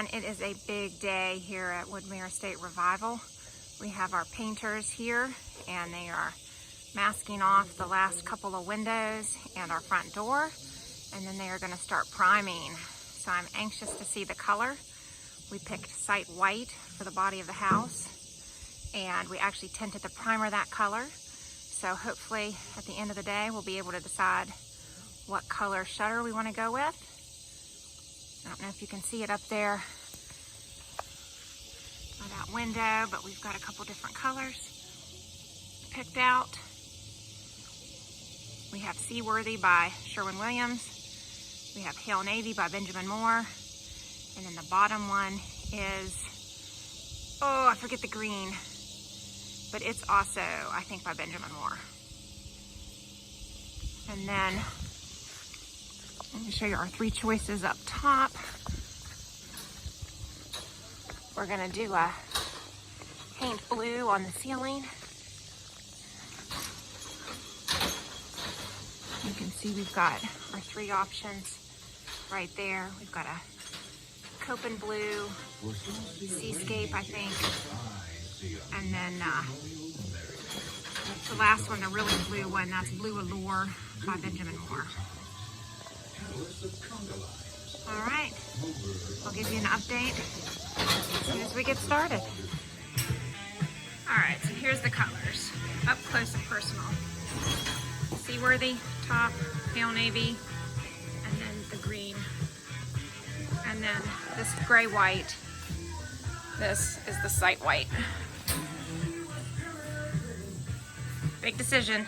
everyone. It is a big day here at Woodmere Estate Revival. We have our painters here and they are masking off the last couple of windows and our front door, and then they are going to start priming. So I'm anxious to see the color. We picked Site White for the body of the house, and we actually tinted the primer that color. So hopefully at the end of the day we'll be able to decide what color shutter we want to go with. I don't know if you can see it up there by that window, but we've got a couple different colors picked out. We have Seaworthy by Sherwin-Williams. We have Hail Navy by Benjamin Moore. And then the bottom one is, oh, I forget the green, but it's also, I think, by Benjamin Moore. And then let me show you our three choices up top. We're gonna do a paint blue on the ceiling. You can see we've got our three options right there. We've got a Copen blue, Seascape, I think, and then the last one, the really blue one, that's Blue Allure by Benjamin Moore. All right, I'll give you an update as soon as we get started. All right, so here's the colors, up close and personal. Seaworthy top, Pale Navy, and then the green. And then this gray white, this is the Site White. Big decision.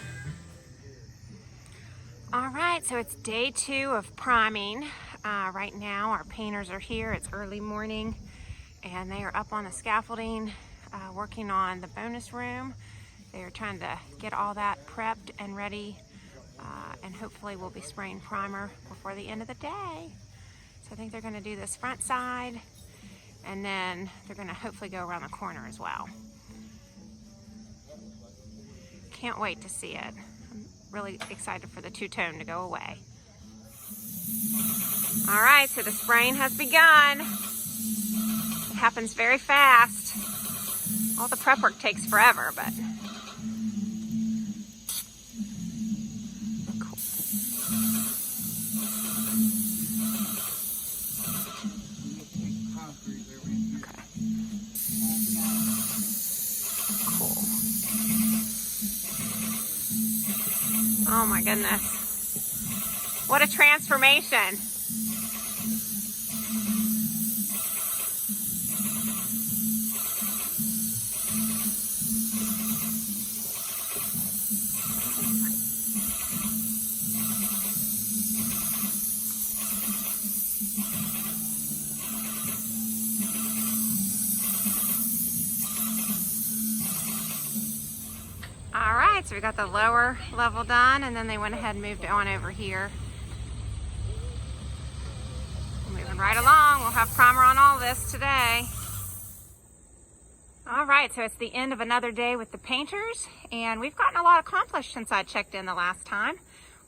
All right, so it's day 2 of priming. Right now our painters are here. It's early morning and they are up on the scaffolding working on the bonus room. They are trying to get all that prepped and ready, and hopefully we'll be spraying primer before the end of the day. So I think they're going to do this front side, and then they're going to hopefully go around the corner as well. Can't wait to see it. I'm really excited for the two-tone to go away. All right, so the spraying has begun. It happens very fast. All the prep work takes forever, but cool. Okay. Cool. Oh my goodness. What a transformation. All right, so we got the lower level done, and then they went ahead and moved on over here. Moving right along, we'll have primer on all this today. All right, so it's the end of another day with the painters, and we've gotten a lot accomplished since I checked in the last time.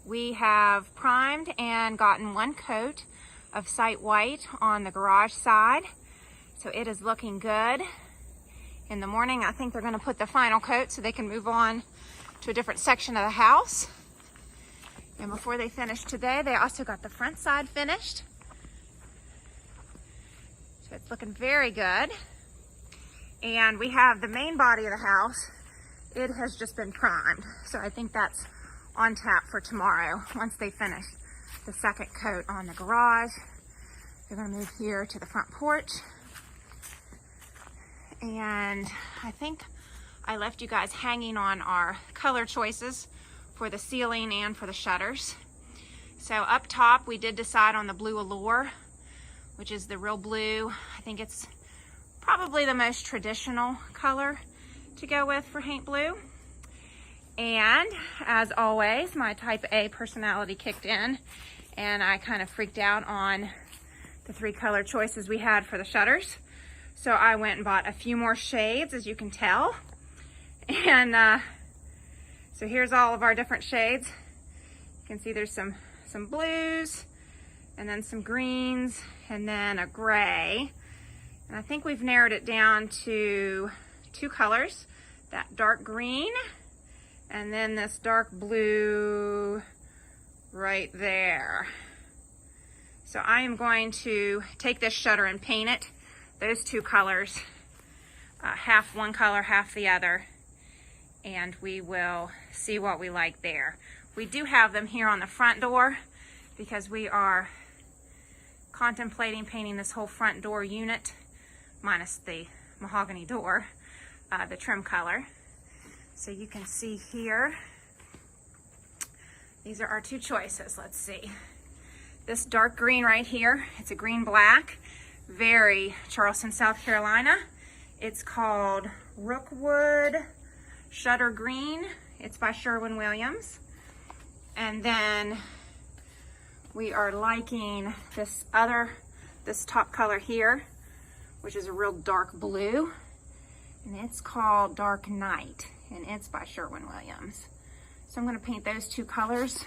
We have primed and gotten 1 coat of Site White on the garage side, so it is looking good. In the morning, I think they're going to put the final coat so they can move on to a different section of the house. And before they finish today, they also got the front side finished. So it's looking very good. And we have the main body of the house. It has just been primed. So I think that's on tap for tomorrow once they finish the second coat on the garage. They're going to move here to the front porch. And I think I left you guys hanging on our color choices for the ceiling and for the shutters. So up top, we did decide on the Blue Allure, which is the real blue. I think it's probably the most traditional color to go with for paint blue. And as always, my type A personality kicked in, and I kind of freaked out on the 3 color choices we had for the shutters. So I went and bought a few more shades, as you can tell. And so here's all of our different shades. You can see there's some blues, and then some greens, and then a gray. And I think we've narrowed it down to 2 colors, that dark green and then this dark blue right there. So I am going to take this shutter and paint it, those 2 colors, half one color, half the other, and we will see what we like there. We do have them here on the front door because we are contemplating painting this whole front door unit, minus the mahogany door, the trim color. So you can see here, these are our 2 choices. Let's see. This dark green right here, it's a green black, very Charleston, South Carolina. It's called Rookwood Shutter Green. It's by Sherwin-Williams. And then we are liking this top color here, which is a real dark blue. And it's called Dark Night, and it's by Sherwin-Williams. So I'm gonna paint those 2 colors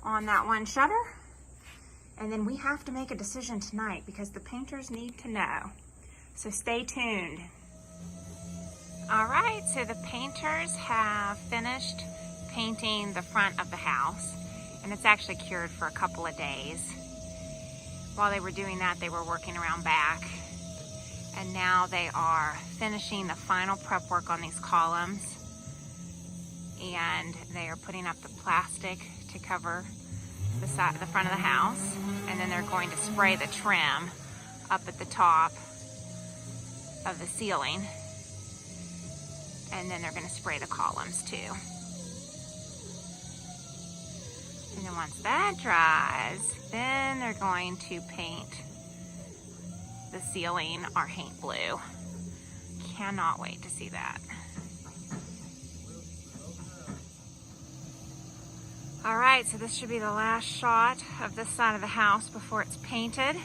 on that one shutter. And then we have to make a decision tonight because the painters need to know. So stay tuned. All right, so the painters have finished painting the front of the house, and it's actually cured for a couple of days. While they were doing that, they were working around back, and now they are finishing the final prep work on these columns, and they are putting up the plastic to cover the front of the house, and then they're going to spray the trim up at the top of the ceiling, and then they're going to spray the columns too. And then once that dries, then they're going to paint the ceiling our paint blue. Cannot wait to see that. All right, so this should be the last shot of this side of the house before it's painted,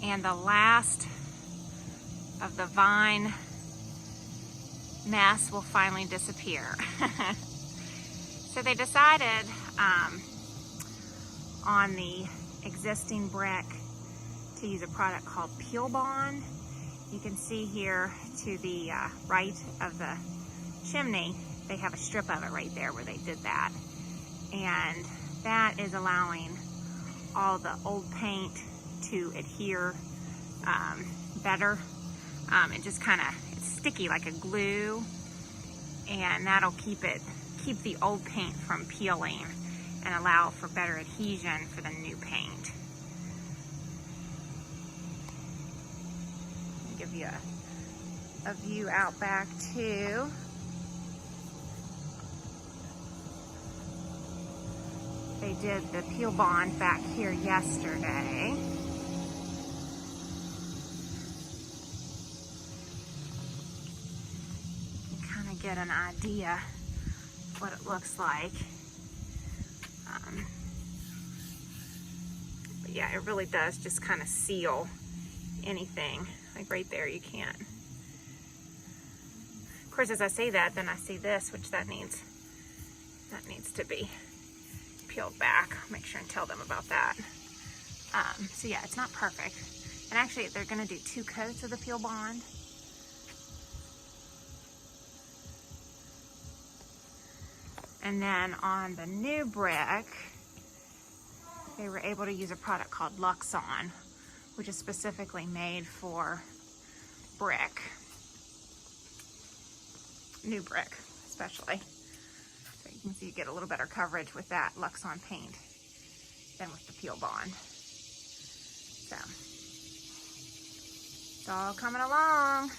and the last of the vine mess will finally disappear. So they decided on the existing brick to use a product called Peel Bond. You can see here to the right of the chimney, they have a strip of it right there where they did that. And that is allowing all the old paint to adhere better. It just kind of, it's sticky like a glue, and that'll keep the old paint from peeling and allow for better adhesion for the new paint. I'll give you a view out back too. They did the Peel Bond back here yesterday. You can kind of get an idea what it looks like. But yeah, it really does just kind of seal anything. Like right there, you can't. Of course, as I say that, then I see this, which that needs to be peeled back. I'll make sure and tell them about that. So yeah, it's not perfect. And actually, they're gonna do 2 coats of the Peel Bond. And then on the new brick, they were able to use a product called Luxon, which is specifically made for brick. New brick, especially. So you can see you get a little better coverage with that Luxon paint than with the Peel Bond. So, it's all coming along.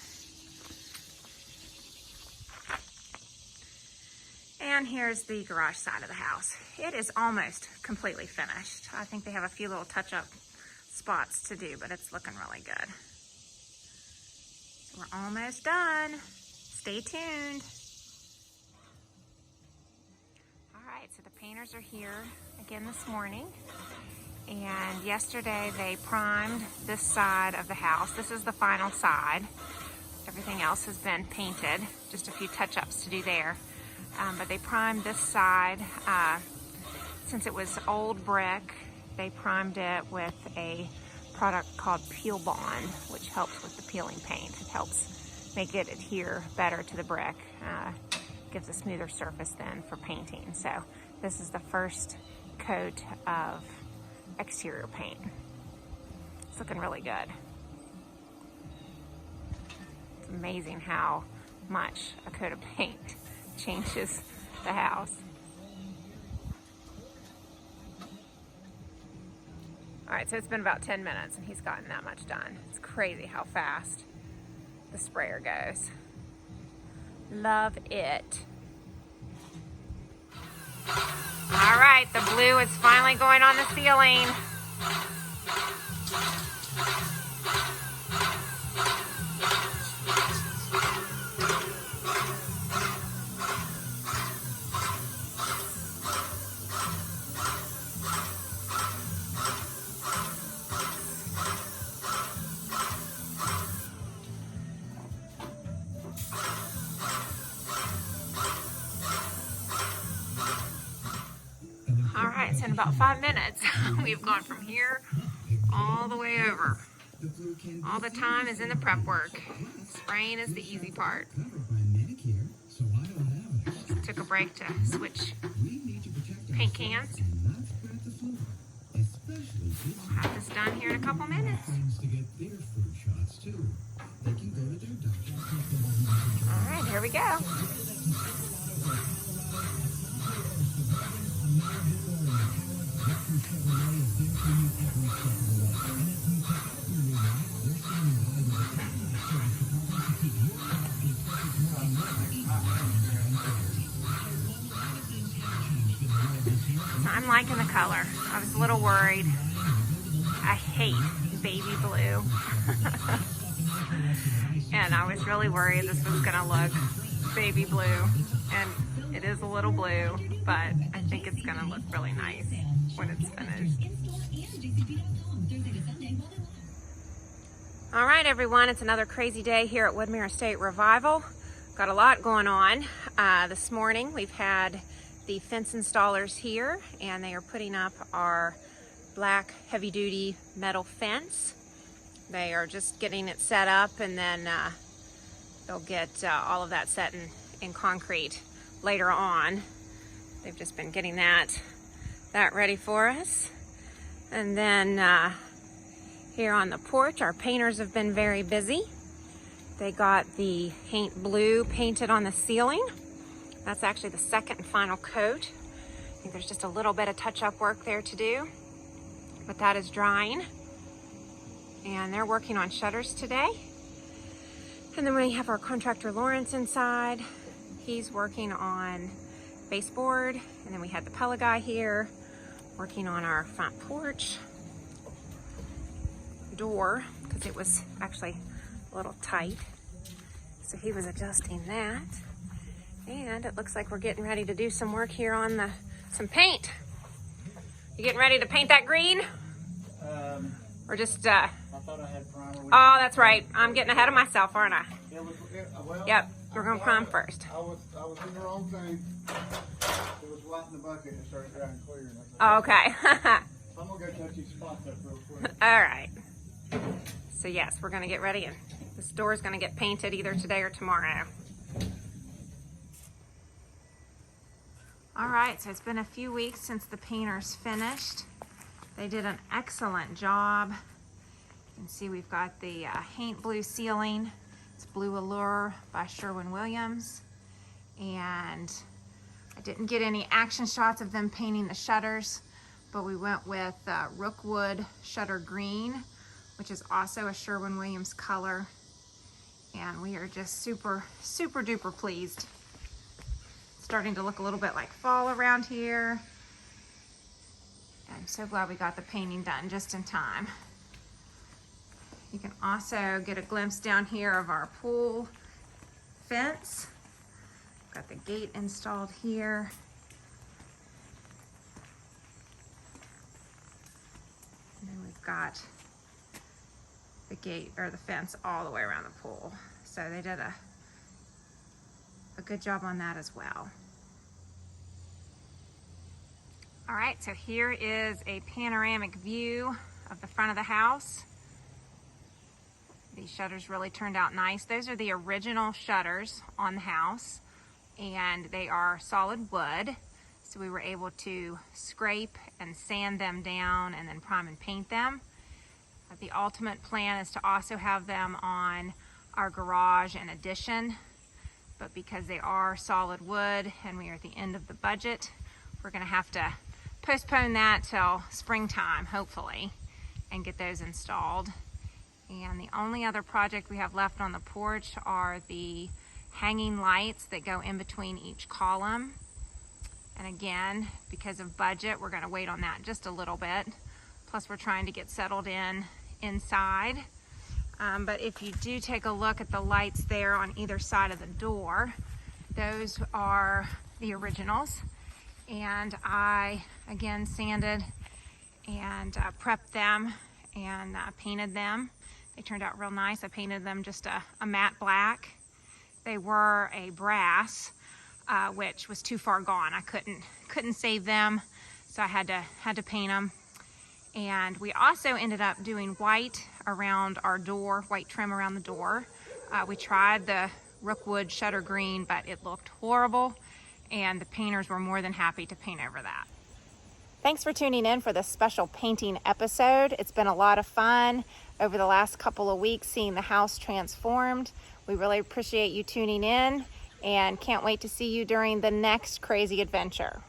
And here's the garage side of the house. It is almost completely finished. I think they have a few little touch-up spots to do, but it's looking really good. So we're almost done. Stay tuned. All right, so the painters are here again this morning. And yesterday they primed this side of the house. This is the final side. Everything else has been painted. Just a few touch-ups to do there. But they primed this side. Since it was old brick, they primed it with a product called Peel Bond, which helps with the peeling paint. It helps make it adhere better to the brick. Gives a smoother surface then for painting. So this is the first coat of exterior paint. It's looking really good. It's amazing how much a coat of paint changes the house. All right, so it's been about 10 minutes and he's gotten that much done. It's crazy how fast the sprayer goes. Love it. All right, the blue is finally going on the ceiling. All right, so in about 5 minutes, we've gone from here all the way over. All the time is in the prep work. Spraying is the easy part. Just took a break to switch paint cans. We'll have this done here in a couple minutes. All right, here we go. I'm liking the color. I was a little worried. I hate baby blue. And I was really worried this was gonna look baby blue. And it is a little blue, but I think it's gonna look really nice when it's finished. All right, everyone, it's another crazy day here at Woodmere Estate Revival. Got a lot going on. This morning we've had the fence installers here, and they are putting up our black heavy-duty metal fence. They are just getting it set up, and then they'll get all of that set in concrete later on. They've just been getting that ready for us. And then here on the porch, our painters have been very busy. They got the paint blue painted on the ceiling. That's actually the second and final coat. I think there's just a little bit of touch-up work there to do, but that is drying. And they're working on shutters today. And then we have our contractor Lawrence inside. He's working on baseboard. And then we had the Pella guy here working on our front porch door, because it was actually a little tight. So he was adjusting that. And it looks like we're getting ready to do some work here on some paint. You getting ready to paint that green? Or just, I thought I had primer. Oh, that's right. I'm getting ahead of myself, aren't I? Well, Yep, we're going to prime first. I was in the wrong thing. It was white in the bucket and it started drying clear. And Okay. I'm going to go touch these spots up real quick. All right. So yes, we're going to get ready, and this door is going to get painted either today or tomorrow. All right, so it's been a few weeks since the painters finished. They did an excellent job. You can see we've got the paint blue ceiling. It's Blue Allure by Sherwin-Williams. And I didn't get any action shots of them painting the shutters, but we went with Rookwood Shutter Green, which is also a Sherwin-Williams color. And we are just super, super duper pleased. It's starting to look a little bit like fall around here. I'm so glad we got the painting done just in time. You can also get a glimpse down here of our pool fence. Got the gate installed here. And then we've got the gate or the fence all the way around the pool. So they did a good job on that as well. All right, so here is a panoramic view of the front of the house. These shutters really turned out nice. Those are the original shutters on the house, and they are solid wood. So we were able to scrape and sand them down and then prime and paint them. The ultimate plan is to also have them on our garage and addition, but because they are solid wood and we are at the end of the budget, we're gonna have to postpone that till springtime, hopefully, and get those installed. And the only other project we have left on the porch are the hanging lights that go in between each column. And again, because of budget, we're gonna wait on that just a little bit. Plus we're trying to get settled inside. But if you do take a look at the lights there on either side of the door, those are the originals. And I, again, sanded and prepped them and painted them. They turned out real nice. I painted them just a matte black. They were a brass, which was too far gone. I couldn't save them, so I had to paint them. And we also ended up doing white around our door, white trim around the door. We tried the Rookwood shutter green, but it looked horrible, and the painters were more than happy to paint over that. Thanks for tuning in for this special painting episode. It's been a lot of fun over the last couple of weeks seeing the house transformed. We really appreciate you tuning in and can't wait to see you during the next crazy adventure.